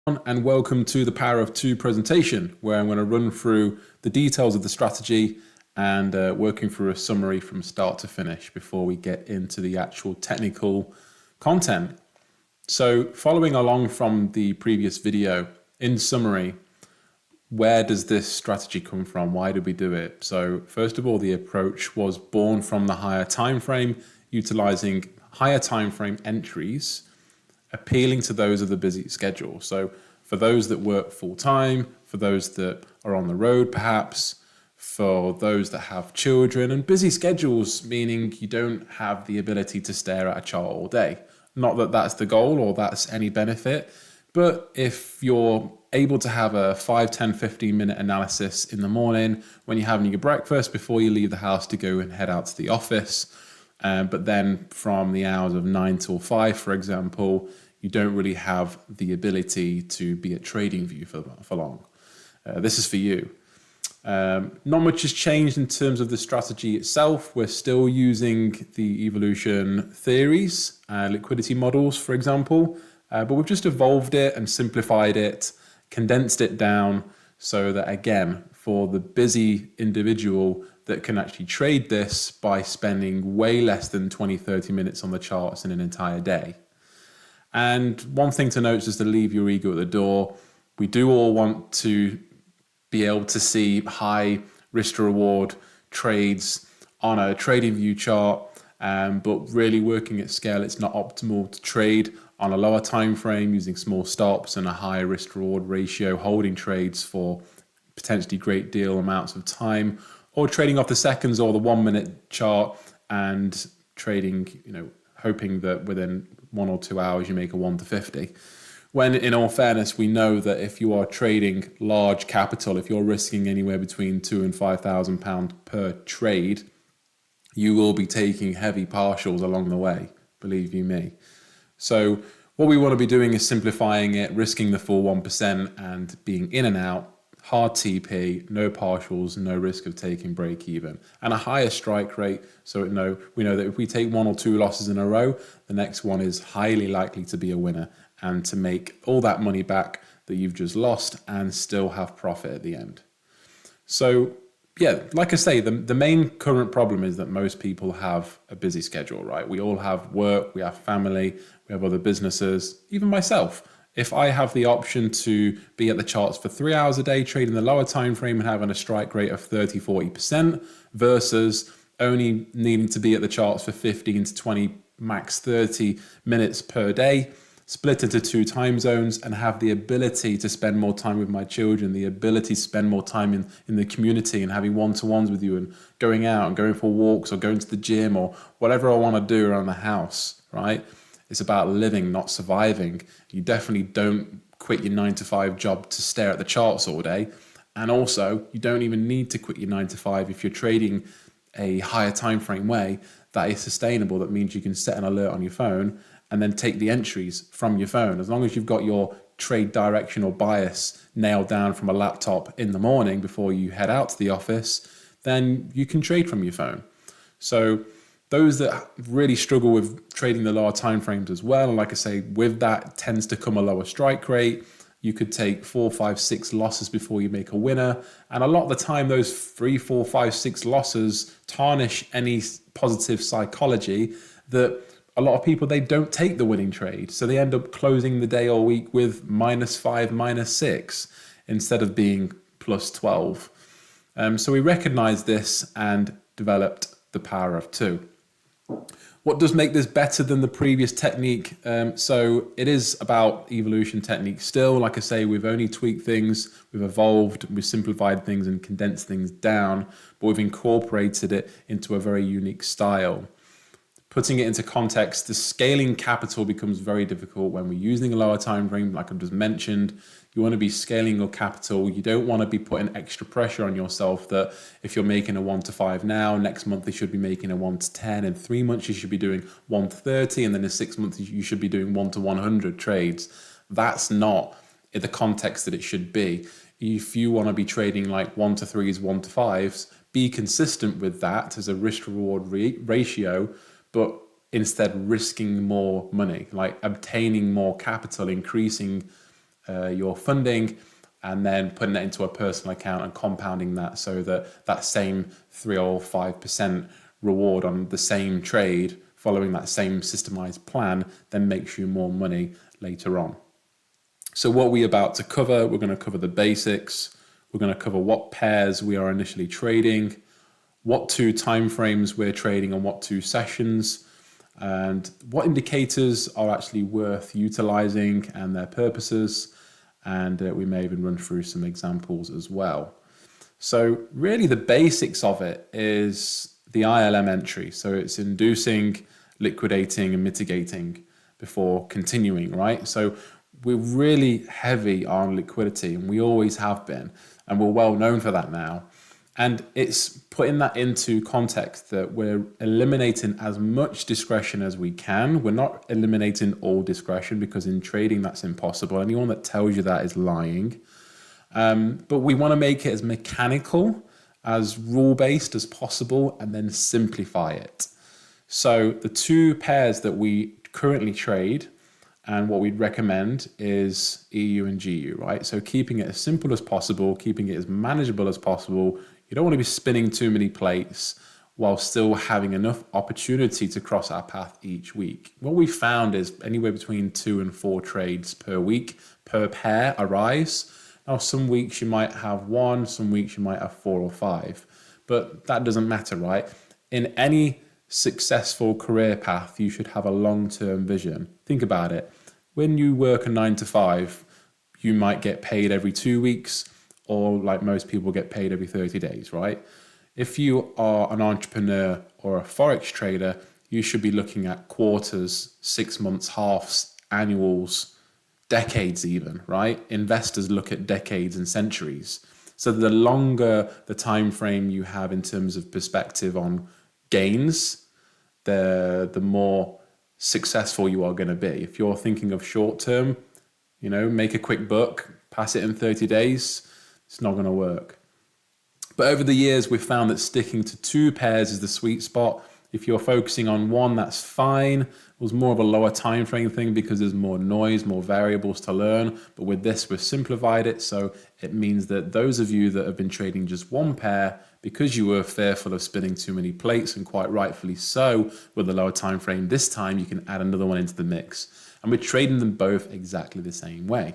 And welcome to the Power of Two presentation, where I'm going to run through the details of the strategy and working through a summary from start to finish before we get into the actual technical content. So following along from the previous video, in summary, where does this strategy come from? Why did we do it? So first of all, the approach was born from the higher time frame, utilizing higher time frame entries, appealing to those of the busy schedule. So for those that work full time, for those that are on the road perhaps, for those that have children and busy schedules, meaning you don't have the ability to stare at a chart all day. Not that that's the goal or that's any benefit, but if you're able to have a 5, 10, 15-minute analysis in the morning when you're having your breakfast before you leave the house to go and head out to the office, but then from the hours of 9 till 5, for example, you don't really have the ability to be at TradingView for long. This is for you. Not much has changed in terms of the strategy itself. We're still using the evolution theories, liquidity models, for example, but we've just evolved it and simplified it, condensed it down so that, again, for the busy individual that can actually trade this by spending way less than 20, 30 minutes on the charts in an entire day. And one thing to note is just to leave your ego at the door. We do all want to be able to see high risk to reward trades on a TradingView chart, but really working at scale, it's not optimal to trade on a lower time frame using small stops and a high risk to reward ratio, holding trades for potentially great deal amounts of time, or trading off the seconds or the 1 minute chart and trading, hoping that within 1 or 2 hours you make a 1 to 50. When in all fairness, we know that if you are trading large capital, if you're risking anywhere between £2,000 and £5,000 per trade, you will be taking heavy partials along the way, believe you me. So what we want to be doing is simplifying it, risking the full 1% and being in and out, hard TP, no partials, no risk of taking break even, and a higher strike rate. So we know that if we take 1 or 2 losses in a row, the next one is highly likely to be a winner and to make all that money back that you've just lost and still have profit at the end. So yeah, like I say, the main current problem is that most people have a busy schedule, right? We all have work, we have family, we have other businesses, even myself. If I have the option to be at the charts for 3 hours a day, trading the lower time frame and having a strike rate of 30, 40% versus only needing to be at the charts for 15 to 20, max 30 minutes per day, split into 2 time zones and have the ability to spend more time with my children, the ability to spend more time in the community and having one-to-ones with you and going out and going for walks or going to the gym or whatever I want to do around the house, right? It's about living, not surviving. You definitely don't quit your 9 to 5 job to stare at the charts all day. And also, you don't even need to quit your 9 to 5 if you're trading a higher time frame way that is sustainable. That means you can set an alert on your phone and then take the entries from your phone. As long as you've got your trade direction or bias nailed down from a laptop in the morning before you head out to the office, then you can trade from your phone. So those that really struggle with trading the lower time frames as well, and like I say, with that tends to come a lower strike rate. You could take 4, 5, 6 losses before you make a winner. And a lot of the time, those 3, 4, 5, 6 losses tarnish any positive psychology that a lot of people, they don't take the winning trade. So they end up closing the day or week with -5, -6 instead of being +12. So we recognized this and developed the power of 2. What does make this better than the previous technique? So it is about evolution technique still. Like I say, we've only tweaked things, we've evolved, we've simplified things and condensed things down, but we've incorporated it into a very unique style. Putting it into context, the scaling capital becomes very difficult when we're using a lower time frame, like I've just mentioned. You want to be scaling your capital. You don't want to be putting extra pressure on yourself that if you're making a 1 to 5 now, next month you should be making a 1 to 10. In 3 months, you should be doing 1 to 30. And then in 6 months, you should be doing 1 to 100 trades. That's not in the context that it should be. If you want to be trading like 1 to 3s, 1 to 5s, be consistent with that as a risk to reward ratio, but instead risking more money, like obtaining more capital, increasing your funding and then putting it into a personal account and compounding that so that that same 3 or 5% reward on the same trade following that same systemized plan then makes you more money later on. So what we're about to cover, we're going to cover the basics. We're going to cover what pairs we are initially trading, what 2 timeframes we're trading and what 2 sessions, and what indicators are actually worth utilizing and their purposes. And we may even run through some examples as well. So really the basics of it is the ILM entry. So it's inducing, liquidating and mitigating before continuing, right? So we're really heavy on liquidity and we always have been, and we're well known for that now. And it's putting that into context that we're eliminating as much discretion as we can. We're not eliminating all discretion because in trading that's impossible. Anyone that tells you that is lying. But we want to make it as mechanical, as rule-based as possible, and then simplify it. So the 2 pairs that we currently trade and what we'd recommend is EU and GU, right? So keeping it as simple as possible, keeping it as manageable as possible. You don't want to be spinning too many plates while still having enough opportunity to cross our path each week. What we found is anywhere between 2 and 4 trades per week, per pair arise. Now, some weeks you might have 1, some weeks you might have 4 or 5, but that doesn't matter, right? In any successful career path, you should have a long-term vision. Think about it. When you work a 9 to 5, you might get paid every 2 weeks, or like most people get paid every 30 days, right? If you are an entrepreneur or a Forex trader, you should be looking at quarters, 6 months, halves, annuals, decades even, right? Investors look at decades and centuries. So the longer the time frame you have in terms of perspective on gains, the more successful you are going to be. If you're thinking of short term, make a quick buck, pass it in 30 days, it's not going to work. But over the years, we've found that sticking to 2 pairs is the sweet spot. If you're focusing on 1, that's fine. It was more of a lower time frame thing because there's more noise, more variables to learn. But with this, we've simplified it. So it means that those of you that have been trading just 1 pair, because you were fearful of spinning too many plates, and quite rightfully so with the lower time frame, this time you can add another one into the mix. And we're trading them both exactly the same way.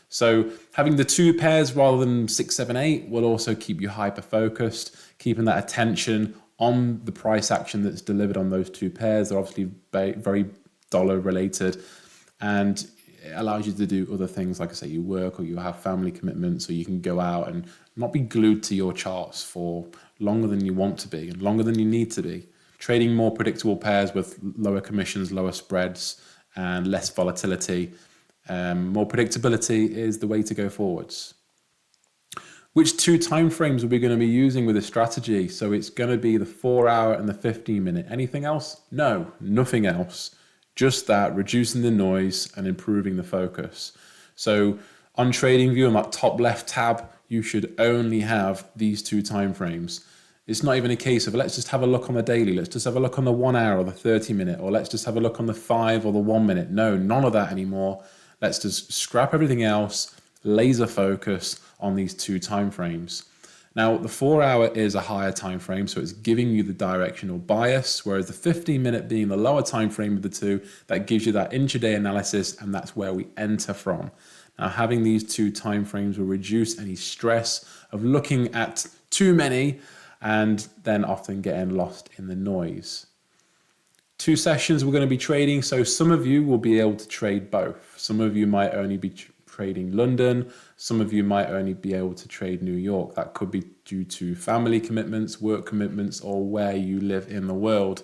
So having the 2 pairs rather than 6, 7, 8 will also keep you hyper focused, keeping that attention on the price action that's delivered on those 2 pairs. They're obviously very dollar related, and it allows you to do other things. Like I say, you work or you have family commitments, or you can go out and not be glued to your charts for longer than you want to be and longer than you need to be. Trading more predictable pairs with lower commissions, lower spreads, and less volatility. More predictability is the way to go forwards. Which 2 timeframes are we going to be using with this strategy? So it's going to be the 4-hour and the 15-minute. Anything else? No, nothing else. Just that, reducing the noise and improving the focus. So on TradingView, on that top left tab, you should only have these 2 timeframes. It's not even a case of let's just have a look on the daily, let's just have a look on the 1 hour or the 30-minute, or let's just have a look on the 5 or the 1 minute. No, none of that anymore. Let's just scrap everything else, laser focus on these 2 timeframes. Now, the 4-hour is a higher time frame, so it's giving you the directional bias, whereas the 15-minute being the lower time frame of the 2, that gives you that intraday analysis, and that's where we enter from. Now, having these 2 timeframes will reduce any stress of looking at too many and then often getting lost in the noise. 2 sessions we're going to be trading, so some of you will be able to trade both. Some of you might only be trading London, some of you might only be able to trade New York. That could be due to family commitments, work commitments, or where you live in the world.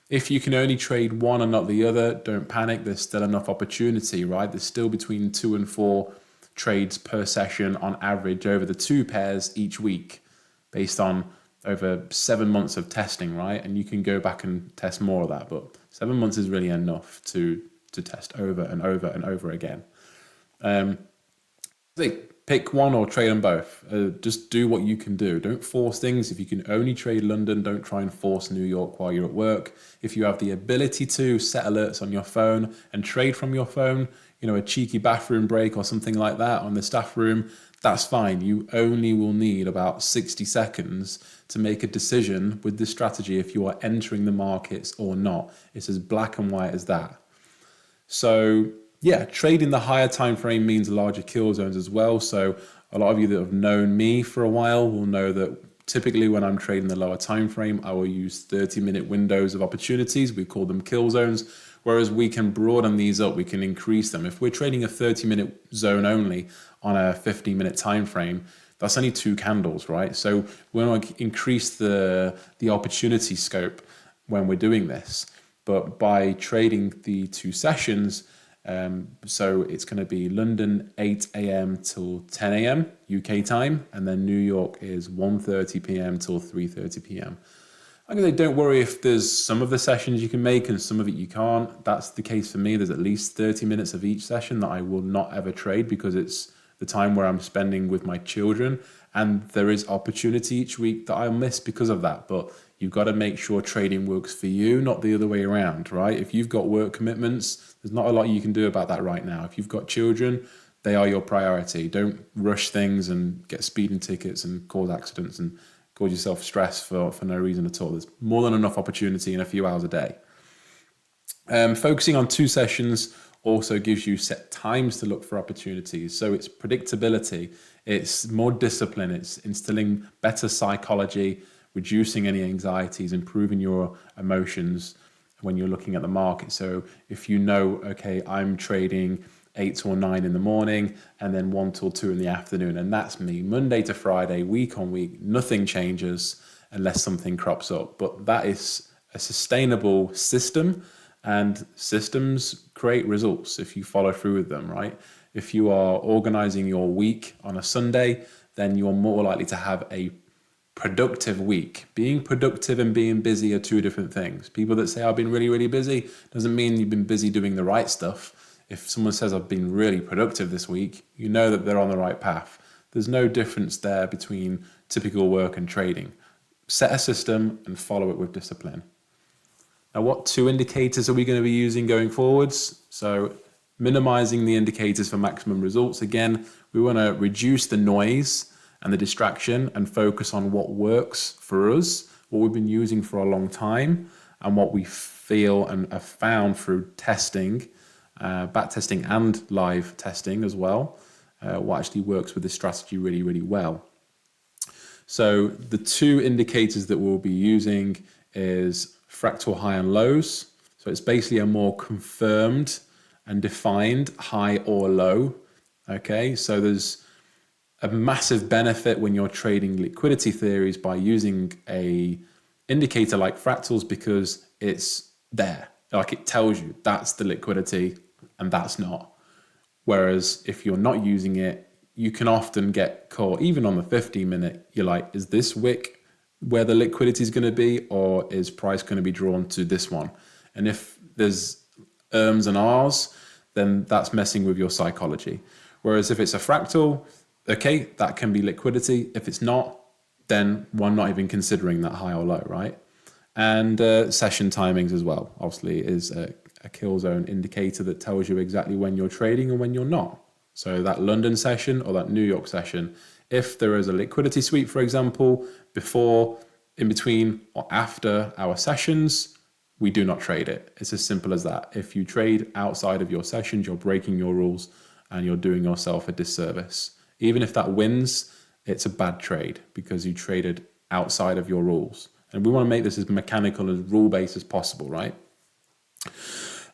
If you can only trade one and not the other, don't panic, there's still enough opportunity, right? There's still between 2 and 4 trades per session on average over the 2 pairs each week, based on over 7 months of testing, right? And you can go back and test more of that, but 7 months is really enough to test over and over and over again. Pick one or trade them both. Just do what you can do. Don't force things. If you can only trade London, don't try and force New York while you're at work. If you have the ability to, set alerts on your phone and trade from your phone. a cheeky bathroom break or something like that on the staff room, that's fine. You only will need about 60 seconds to make a decision with this strategy if you are entering the markets or not. It's as black and white as that. So yeah, trading the higher time frame means larger kill zones as well. So a lot of you that have known me for a while will know that typically when I'm trading the lower time frame, I will use 30-minute windows of opportunities. We call them kill zones. Whereas we can broaden these up, we can increase them. If we're trading a 30-minute zone only on a 15-minute time frame, that's only 2 candles, right? So we want to increase the opportunity scope when we're doing this. But by trading the 2 sessions, so it's going to be London 8 a.m. till 10 a.m. UK time, and then New York is 1:30 p.m. till 3:30 p.m. I'm going to say, don't worry if there's some of the sessions you can make and some of it you can't. That's the case for me. There's at least 30 minutes of each session that I will not ever trade because it's the time where I'm spending with my children. And there is opportunity each week that I'll miss because of that. But you've got to make sure trading works for you, not the other way around, right? If you've got work commitments, there's not a lot you can do about that right now. If you've got children, they are your priority. Don't rush things and get speeding tickets and cause accidents and cause yourself stress for no reason at all. There's more than enough opportunity in a few hours a day. Focusing on 2 sessions also gives you set times to look for opportunities. So it's predictability, it's more discipline, it's instilling better psychology, reducing any anxieties, improving your emotions when you're looking at the market. So if you know, okay, I'm trading 8 till 9 in the morning and then 1 till 2 in the afternoon, and that's me Monday to Friday, week on week, nothing changes unless something crops up. But that is a sustainable system, and systems create results if you follow through with them, right? If you are organizing your week on a Sunday, then you're more likely to have a productive week. Being productive and being busy are 2 different things. People that say I've been really, really busy doesn't mean you've been busy doing the right stuff. If someone says I've been really productive this week, you know that they're on the right path. There's no difference there between typical work and trading. Set a system and follow it with discipline. Now, what 2 indicators are we going to be using going forwards? So minimizing the indicators for maximum results. Again, we want to reduce the noise and the distraction and focus on what works for us, what we've been using for a long time, and what we feel and have found through testing, back testing and live testing as well, what actually works with this strategy really, really well. So the 2 indicators that we'll be using is fractal high and lows. So it's basically a more confirmed and defined high or low. Okay, so there's a massive benefit when you're trading liquidity theories by using a indicator like fractals, because it's there. Like, it tells you that's the liquidity and that's not. Whereas if you're not using it, you can often get caught, even on the 15-minute, you're like, is this wick where the liquidity is going to be, or is price going to be drawn to this one? And if there's ums and ahs, then that's messing with your psychology. Whereas if it's a fractal, okay, that can be liquidity. If it's not, then one not even considering that high or low, right? And session timings as well, obviously, is a kill zone indicator that tells you exactly when you're trading and when you're not. So that London session or that New York session, if there is a liquidity sweep, for example, before, in between, or after our sessions, we do not trade it. It's as simple as that. If you trade outside of your sessions, you're breaking your rules and you're doing yourself a disservice. Even if that wins, it's a bad trade because you traded outside of your rules. And we want to make this as mechanical and rule-based as possible, right?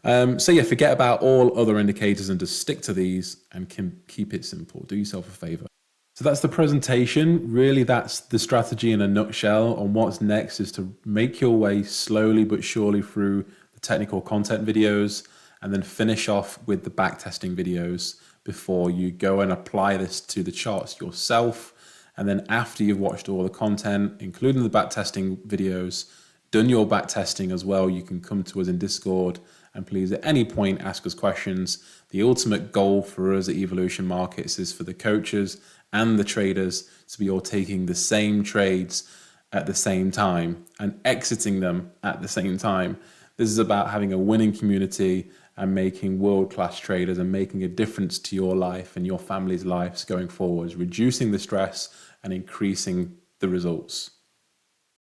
So yeah, forget about all other indicators and just stick to these and can keep it simple. Do yourself a favor. So that's the presentation. Really, that's the strategy in a nutshell. And what's next is to make your way slowly but surely through the technical content videos and then finish off with the backtesting videos before you go and apply this to the charts yourself. And then after you've watched all the content, including the backtesting videos, done your backtesting as well, you can come to us in Discord and please at any point ask us questions. The ultimate goal for us at Evolution Markets is for the coaches and the traders to be all taking the same trades at the same time and exiting them at the same time. This is about having a winning community and making world-class traders and making a difference to your life and your family's lives going forwards, reducing the stress and increasing the results.